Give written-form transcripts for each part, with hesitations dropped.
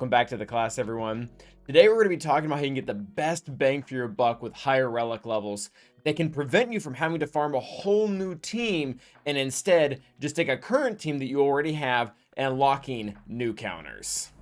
Welcome back to the class, everyone. Today we're going to be talking about how you can get the best bang for your buck with higher relic levels that can prevent you from having to farm a whole new team and instead just take a current team that you already have and unlocking new counters.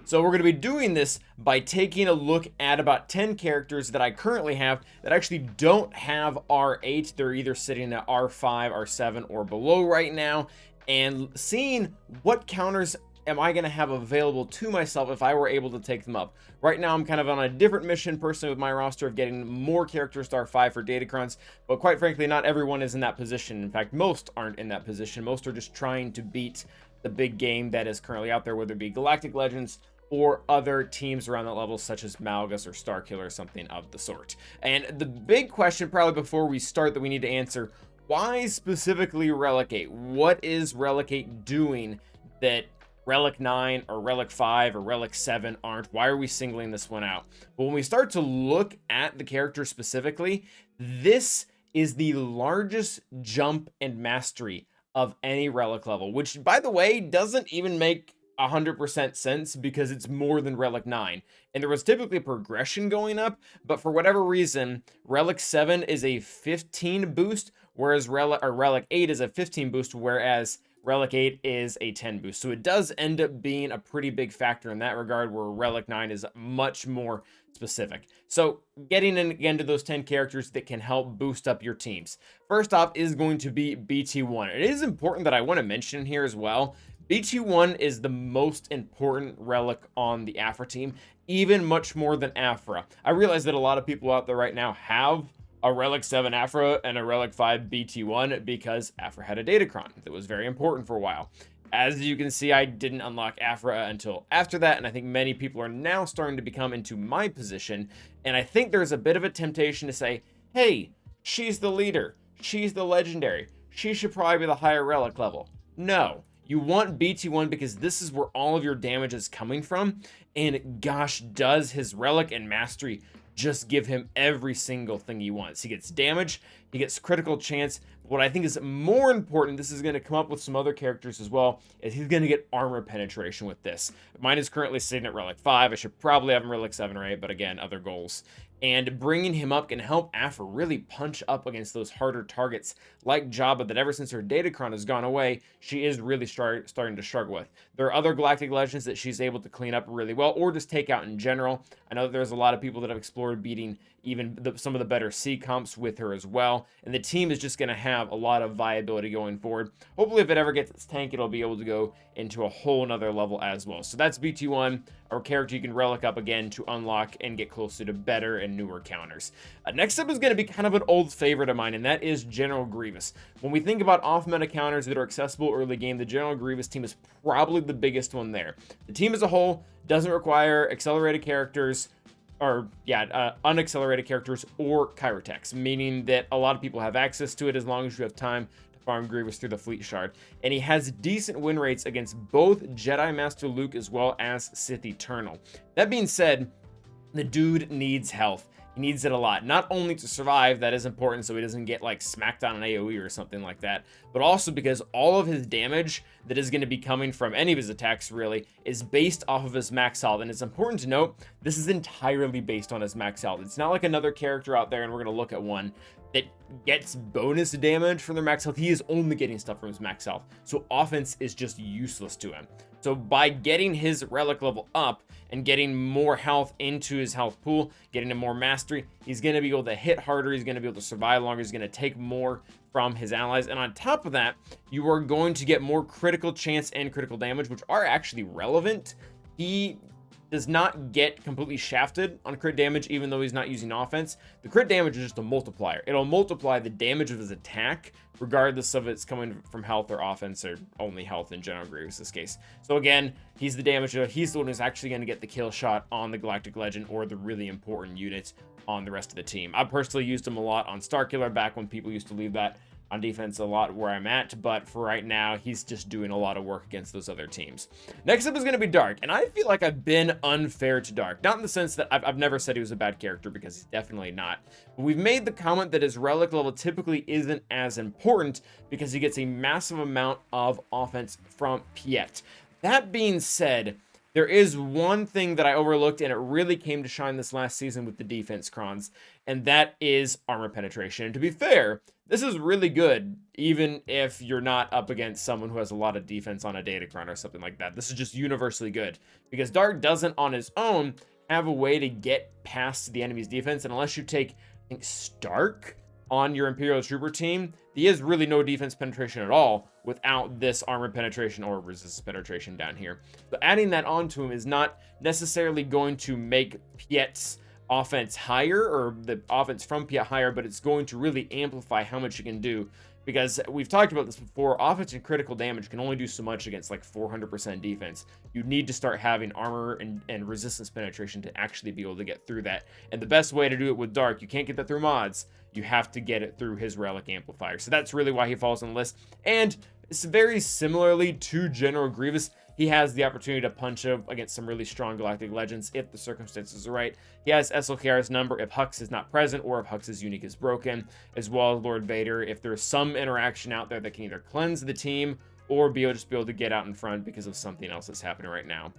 So we're going to be doing this by taking a look at about 10 characters that I currently have that actually don't have R8. They're either sitting at R5, R7, or below right now, and seeing what counters am I going to have available to myself if I were able to take them up. Right now I'm kind of on a different mission personally with my roster of getting more characters to R5 for Datacrons, but quite frankly not everyone is in that position. In fact, most aren't in that position. Most are just trying to beat the big game that is currently out there, whether it be Galactic Legends or other teams around that level such as Malgus or Starkiller or something of the sort. And the big question probably before we start that we need to answer, why specifically Relic 8? What is Relic 8 doing that Relic 9 or Relic 5 or Relic 7 aren't? Why are we singling this one out? Well, when we start to look at the character specifically, this is the largest jump and mastery of any Relic level, which by the way doesn't even make 100% sense because it's more than Relic 9, and there was typically a progression going up, but for whatever reason Relic 7 is a 15 boost, whereas Relic 8 is a 15 boost, whereas Relic 8 is a 10 boost. So it does end up being a pretty big factor in that regard, where Relic 9 is much more specific. So getting in again to those 10 characters that can help boost up your teams. First off is going to be BT1. It is important that I want to mention here as well, BT1 is the most important relic on the Aphra team, even much more than Aphra. I realize that a lot of people out there right now have a Relic 7 Aphra and a Relic 5 BT1 because Aphra had a Datacron that was very important for a while. As you can see, I didn't unlock Aphra until after that, and I think many people are now starting to become into my position, and I think there's a bit of a temptation to say, hey, she's the leader, she's the legendary, she should probably be the higher relic level. No. You want BT1 because this is where all of your damage is coming from, and gosh, does his relic and mastery just give him every single thing he wants. He gets damage, he gets critical chance, but what I think is more important, this is going to come up with some other characters as well, is he's going to get armor penetration with this. Mine is currently sitting at Relic 5, I should probably have him Relic 7 or 8, but again, other goals. And bringing him up can help Aphra really punch up against those harder targets like Jabba that ever since her Datacron has gone away, she is really starting to struggle with. There are other Galactic Legends that she's able to clean up really well or just take out in general. I know that there's a lot of people that have explored beating even some of the better C comps with her as well, and the team is just going to have a lot of viability going forward. Hopefully if it ever gets its tank, it'll be able to go into a whole nother level as well. So that's BT1, our character you can relic up again to unlock and get closer to better and newer counters. Next up is going to be kind of an old favorite of mine, and that is General Grievous. When we think about off-meta counters that are accessible early game, the General Grievous team is probably the biggest one there. The team as a whole doesn't require accelerated characters, or unaccelerated characters or Kyrotechs, meaning that a lot of people have access to it as long as you have time to farm Grievous through the Fleet Shard. And he has decent win rates against both Jedi Master Luke as well as Sith Eternal. That being said, the dude needs health. He needs it a lot, not only to survive, that is important so he doesn't get like smacked on an AoE or something like that, but also because all of his damage that is going to be coming from any of his attacks really is based off of his max health. And it's important to note, this is entirely based on his max health. It's not like another character out there, and we're going to look at one that gets bonus damage from their max health. He is only getting stuff from his max health, so offense is just useless to him. So by getting his relic level up and getting more health into his health pool, getting him more mastery, he's going to be able to hit harder, he's going to be able to survive longer, he's going to take more from his allies, and on top of that, you are going to get more critical chance and critical damage, which are actually relevant. He does not get completely shafted on crit damage even though he's not using offense. The crit damage is just a multiplier. It'll multiply the damage of his attack regardless of it's coming from health or offense, or only health in General Grievous this case. So again, he's the damager. He's the one who's actually going to get the kill shot on the Galactic Legend or the really important units on the rest of the team. I personally used him a lot on Starkiller back when people used to leave that on defense a lot where I'm at, but for right now, he's just doing a lot of work against those other teams. Next up is going to be Dark, and I feel like I've been unfair to Dark. Not in the sense that I've never said he was a bad character, because he's definitely not. But we've made the comment that his relic level typically isn't as important because he gets a massive amount of offense from Piet. That being said, there is one thing that I overlooked, and it really came to shine this last season with the defense crons, and that is armor penetration. And to be fair, this is really good, even if you're not up against someone who has a lot of defense on a datacron or something like that. This is just universally good, because Dark doesn't on his own have a way to get past the enemy's defense, and unless you take, I think, Stark on your Imperial Trooper team, he has really no defense penetration at all without this armor penetration or resistance penetration down here. So adding that onto him is not necessarily going to make Piet's offense higher, or the offense from Piet higher, but it's going to really amplify how much you can do, because we've talked about this before. Offense and critical damage can only do so much against like 400% defense. You need to start having armor and resistance penetration to actually be able to get through that. And the best way to do it with Dark, you can't get that through mods. You have to get it through his relic amplifier. So that's really why he falls on the list. And it's very similarly to General Grievous. He has the opportunity to punch up against some really strong Galactic Legends if the circumstances are right. He has SLKR's number if Hux is not present or if Hux's unique is broken, as well as Lord Vader if there's some interaction out there that can either cleanse the team or be able to get out in front because of something else that's happening right now.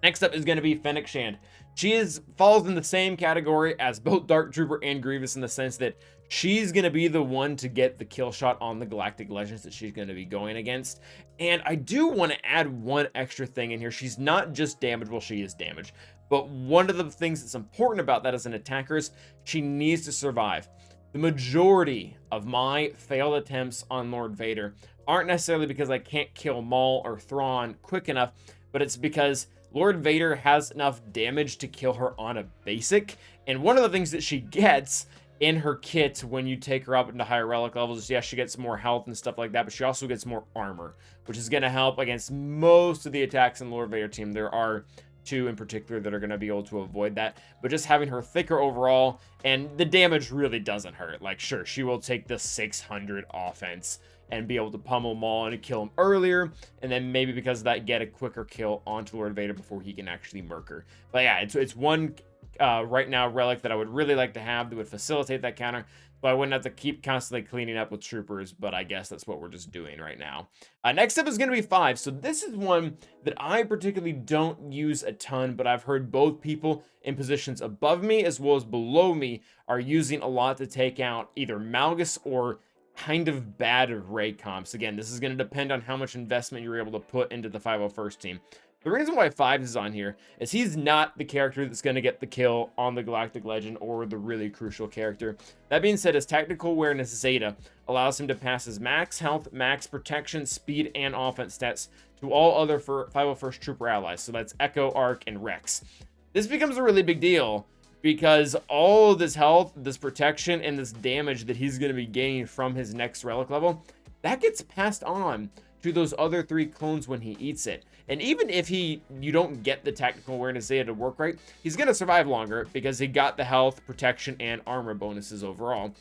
Next up is going to be Fennec Shand. She falls in the same category as both Dark Trooper and Grievous, in the sense that she's going to be the one to get the kill shot on the Galactic Legends that she's going to be going against. And I do want to add one extra thing in here. She's not just damage, well, she is damage, but one of the things that's important about that as an attacker is she needs to survive. The majority of my failed attempts on Lord Vader aren't necessarily because I can't kill Maul or Thrawn quick enough, but it's because Lord Vader has enough damage to kill her on a basic. And one of the things that she gets in her kit when you take her up into higher relic levels is, yes, she gets more health and stuff like that, but she also gets more armor, which is going to help against most of the attacks in Lord Vader team. There are two in particular that are going to be able to avoid that, but just having her thicker overall, and the damage really doesn't hurt. Like, sure, she will take the 600 offense and be able to pummel Maul and kill him earlier, and then maybe because of that get a quicker kill onto Lord Vader before he can actually murk her. But yeah, it's one right now relic that I would really like to have that would facilitate that counter, but I wouldn't have to keep constantly cleaning up with troopers, but I guess that's what we're just doing right now. Next up is going to be 5. So this is one that I particularly don't use a ton, but I've heard both people in positions above me as well as below me are using a lot to take out either Malgus or kind of bad Ray comps. Again, this is going to depend on how much investment you're able to put into the 501st team. The reason why 5 is on here is he's not the character that's going to get the kill on the Galactic Legend or the really crucial character. That being said, his tactical awareness Zeta allows him to pass his max health, max protection, speed, and offense stats to all other 501st Trooper allies. So that's Echo, Arc, and Rex. This becomes a really big deal because all of this health, this protection, and this damage that he's going to be gaining from his next relic level, that gets passed on to those other 3 clones when he eats it. And even if you don't get the tactical awareness Zeta to work right, he's going to survive longer because he got the health, protection, and armor bonuses overall.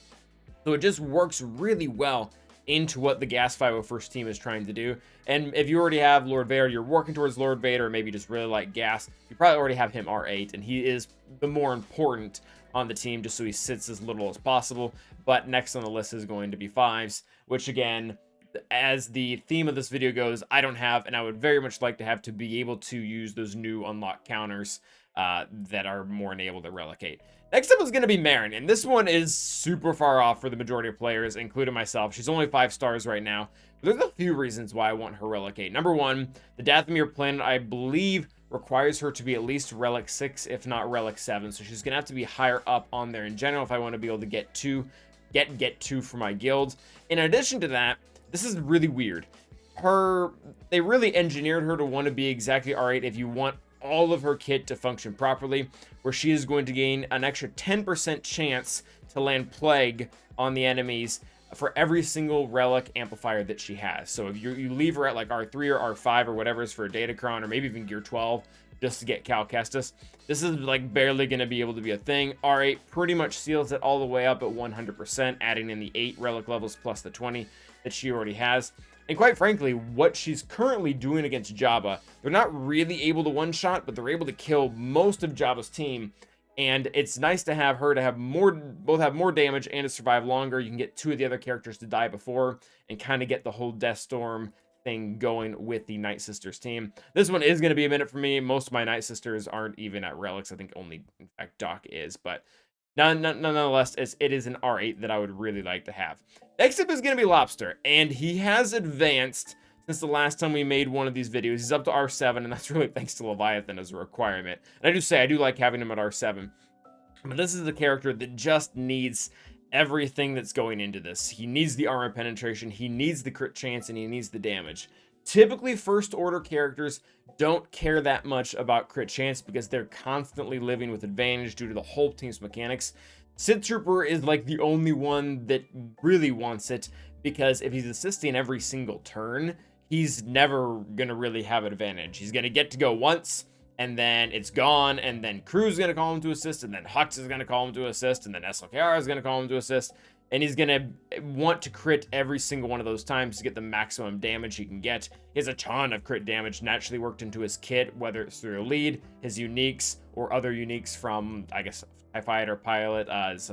So it just works really well into what the Gas 501st team is trying to do. And if you already have Lord Vader, you're working towards Lord Vader, or maybe just really like Gas, you probably already have him R8, and he is the more important on the team just so he sits as little as possible. But next on the list is going to be 5s, which again, as the theme of this video goes, I don't have, and I would very much like to have, to be able to use those new unlock counters that are more enabled to relicate. Next up is going to be Marin, and this one is super far off for the majority of players, including myself. She's only 5 stars right now. But there's a few reasons why I want her relicate. Number one, the Dathomir planet, I believe, requires her to be at least Relic 6, if not Relic 7. So she's going to have to be higher up on there in general if I want to be able to get two for my guild. In addition to that, this is really weird. They really engineered her to want to be exactly R8 if you want all of her kit to function properly, where she is going to gain an extra 10% chance to land Plague on the enemies for every single relic amplifier that she has. So if you leave her at like R3 or R5 or whatever is for a Datacron, or maybe even Gear 12, just to get Cal Kestis. This is like barely going to be able to be a thing. R8 pretty much seals it all the way up at 100%, adding in the 8 relic levels plus the 20 that she already has. And quite frankly, what she's currently doing against Jabba, they're not really able to one-shot, but they're able to kill most of Jabba's team. And it's nice to have her to have more, both have more damage and to survive longer. You can get 2 of the other characters to die before and kind of get the whole Death Storm thing going with the Night Sisters team. This one is going to be a minute for me. Most of my Night Sisters aren't even at relics. I think only, in fact, Doc is, but nonetheless, it is an R8 that I would really like to have. Next up is going to be Lobster, and he has advanced since the last time we made one of these videos. He's up to R7, and that's really thanks to Leviathan as a requirement. And I do say, I do like having him at R7, but this is a character that just needs everything that's going into this. He needs the armor penetration, he needs the crit chance, and he needs the damage. Typically, first order characters don't care that much about crit chance because they're constantly living with advantage due to the whole team's mechanics. Sith Trooper is like the only one that really wants it, because if he's assisting every single turn, he's never gonna really have an advantage. He's gonna get to go once, and then it's gone, and then Crew's gonna call him to assist, and then Hux is gonna call him to assist, and then SLKR is gonna call him to assist, and he's gonna want to crit every single one of those times to get the maximum damage he can get. He has a ton of crit damage naturally worked into his kit, whether it's through a lead, his uniques, or other uniques from, I guess, TIE Fighter Pilot, as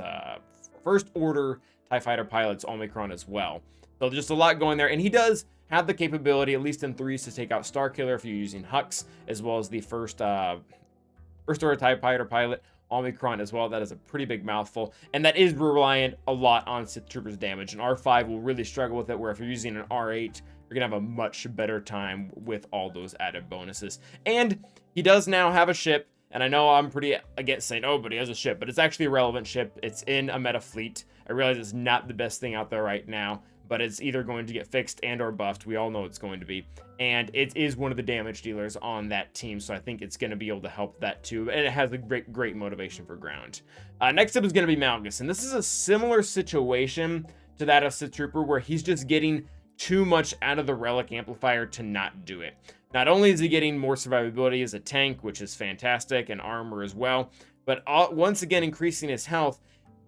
First Order TIE Fighter Pilot's Omicron as well. So just a lot going there, and he does have the capability, at least in 3s, to take out Starkiller if you're using Hux, as well as the First Order TIE Fighter Pilot Omicron as well. That is a pretty big mouthful, and that is reliant a lot on Sith Troopers damage, and R5 will really struggle with it, where if you're using an R8, you're gonna have a much better time with all those added bonuses. And he does now have a ship, and I know I'm pretty against saying, oh, but he has a ship, but it's actually a relevant ship. It's in a meta fleet. I realize it's not the best thing out there right now, but it's either going to get fixed and or buffed. We all know it's going to be. And it is one of the damage dealers on that team, so I think it's going to be able to help that too. And it has a great motivation for ground. Next up is going to be Malgus, and this is a similar situation to that of Sith Trooper, where he's just getting too much out of the Relic Amplifier to not do it. Not only is he getting more survivability as a tank, which is fantastic, and armor as well, but once again increasing his health.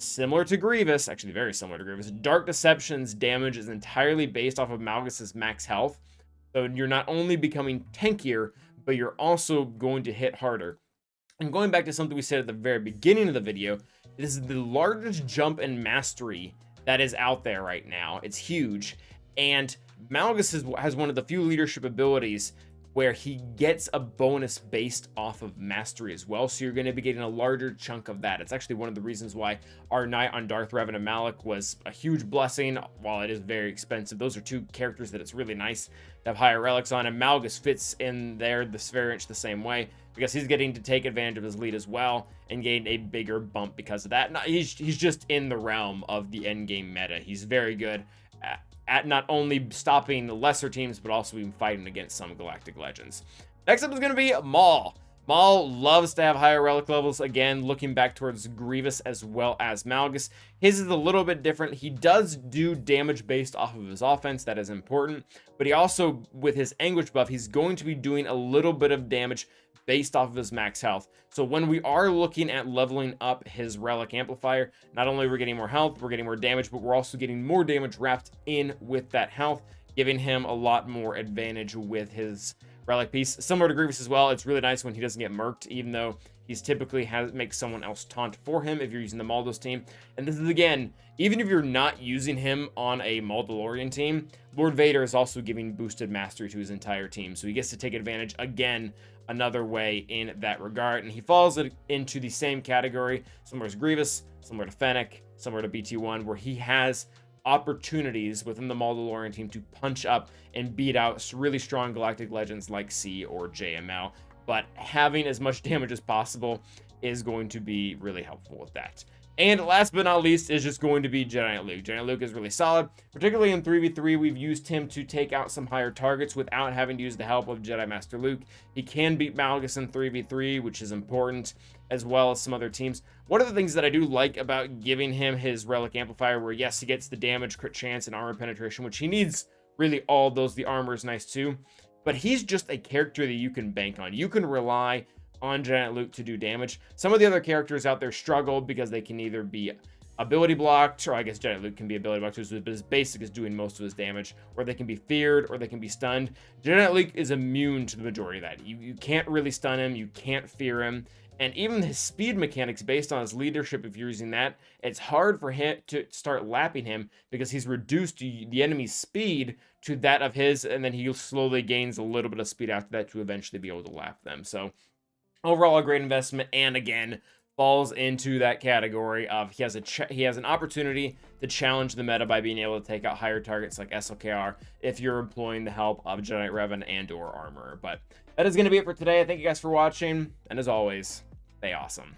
Similar to Grievous, actually very similar to Grievous, Dark Deception's damage is entirely based off of Malgus's max health. So you're not only becoming tankier, but you're also going to hit harder. And going back to something we said at the very beginning of the video, this is the largest jump in mastery that is out there right now. It's huge. And Malgus has one of the few leadership abilities where he gets a bonus based off of mastery as well, so you're going to be getting a larger chunk of that. It's actually one of the reasons why our Knight on Darth Revan and Malak was a huge blessing, while it is very expensive. Those are 2 characters that it's really nice to have higher relics on, and Malgus fits in there, the Sphere Inch, the same way, because he's getting to take advantage of his lead as well, and gain a bigger bump because of that. He's just in the realm of the endgame meta. He's very good at not only stopping the lesser teams, but also even fighting against some Galactic Legends. Next up is going to be Maul. Maul loves to have higher relic levels, again, looking back towards Grievous as well as Malgus. His is a little bit different. He does do damage based off of his offense, that is important, but he also, with his Anguish buff, he's going to be doing a little bit of damage based off of his max health. So when we are looking at leveling up his Relic Amplifier, not only are we getting more health, we're getting more damage, but we're also getting more damage wrapped in with that health, giving him a lot more advantage with his Relic piece. Similar to Grievous as well, it's really nice when he doesn't get murked, even though he's typically makes someone else taunt for him if you're using the Maldos team. And this is, again, even if you're not using him on a Mandalorian team, Lord Vader is also giving boosted mastery to his entire team, so he gets to take advantage, again, another way in that regard. And he falls into the same category, similar to Grievous, similar to Fennec, similar to BT1, where he has opportunities within the Mandalorian team to punch up and beat out really strong Galactic Legends like C or JML, but having as much damage as possible is going to be really helpful with that. And last but not least is just going to be Jedi Knight Luke. Jedi Knight Luke is really solid, particularly in 3v3. We've used him to take out some higher targets without having to use the help of Jedi Master Luke. He can beat Malgus in 3v3, which is important, as well as some other teams. One of the things that I do like about giving him his Relic Amplifier, where yes, he gets the damage, crit chance, and armor penetration, which he needs really all those. The armor is nice too. but he's just a character that you can bank on. You can rely on Giant Luke to do damage. Some of the other characters out there struggle because they can either be ability blocked, or I guess Giant Luke can be ability blocked, but his basic is doing most of his damage, or they can be feared, or they can be stunned. Giant Luke is immune to the majority of that. You can't really stun him, you can't fear him, and even his speed mechanics based on his leadership, if you're using that, it's hard for him to start lapping him because he's reduced the enemy's speed to that of his, and then he slowly gains a little bit of speed after that to eventually be able to lap them. So overall, a great investment, and again, falls into that category of he has an opportunity to challenge the meta by being able to take out higher targets like SLKR if you're employing the help of Jedi Revan and or Armorer. But that is going to be it for today. Thank you guys for watching, and as always, stay awesome.